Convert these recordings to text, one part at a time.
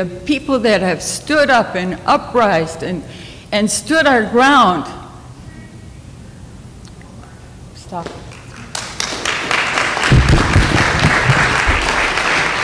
The people that have stood up and uprised and stood our ground. Stop.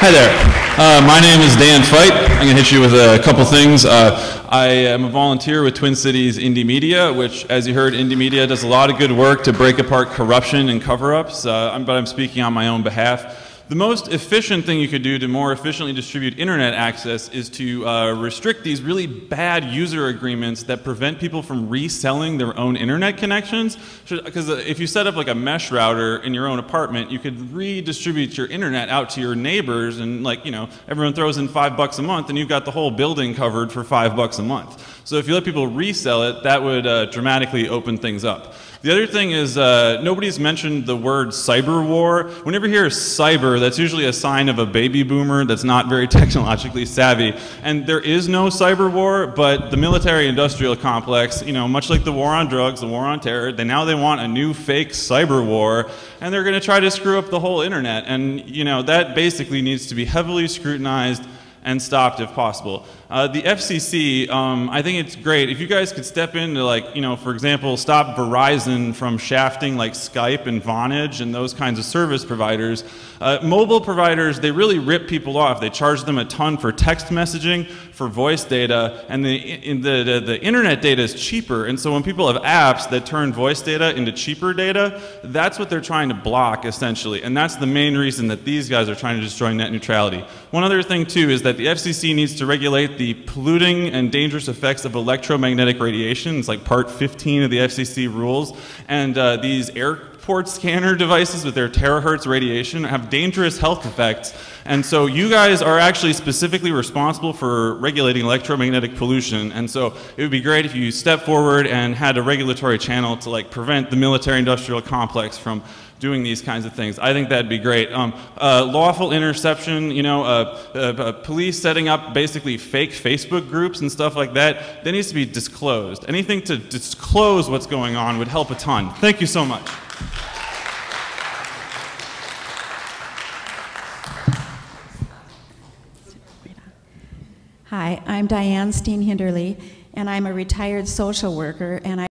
Hi there. My name is Dan Feit. I'm going to hit you with a couple things. I am a volunteer with Twin Cities Indie Media, which, as you heard, Indie Media does a lot of good work to break apart corruption and cover-ups, but I'm speaking on my own behalf. The most efficient thing you could do to more efficiently distribute internet access is to restrict these really bad user agreements that prevent people from reselling their own internet connections. Because if you set up like a mesh router in your own apartment, you could redistribute your internet out to your neighbors, and like, you know, everyone throws in $5 a month and you've got the whole building covered for $5 a month. So if you let people resell it, that would dramatically open things up. The other thing is, nobody's mentioned the word cyberwar. Whenever you hear cyber, that's usually a sign of a baby boomer that's not very technologically savvy. And there is no cyber war, but the military-industrial complex, you know, much like the war on drugs, the war on terror, now they want a new fake cyber war, and they're going to try to screw up the whole internet. And, you know, that basically needs to be heavily scrutinized and stopped if possible. The FCC, I think it's great. If you guys could step in to, like, you know, for example, stop Verizon from shafting like Skype and Vonage and those kinds of service providers. Mobile providers, they really rip people off. They charge them a ton for text messaging, for voice data, and the internet data is cheaper. And so when people have apps that turn voice data into cheaper data, that's what they're trying to block, essentially. And that's the main reason that these guys are trying to destroy net neutrality. One other thing, too, is that the FCC needs to regulate the polluting and dangerous effects of electromagnetic radiation. It's like part 15 of the FCC rules. And these airport scanner devices with their terahertz radiation have dangerous health effects. And so you guys are actually specifically responsible for regulating electromagnetic pollution. And so it would be great if you step forward and had a regulatory channel to like prevent the military-industrial complex from doing these kinds of things. I think that'd be great. Lawful interception, you know, police setting up basically fake Facebook groups and stuff like that, that needs to be disclosed. Anything to disclose what's going on would help a ton. Thank you so much. Hi, I'm Diane Steen-Hinderly, and I'm a retired social worker, and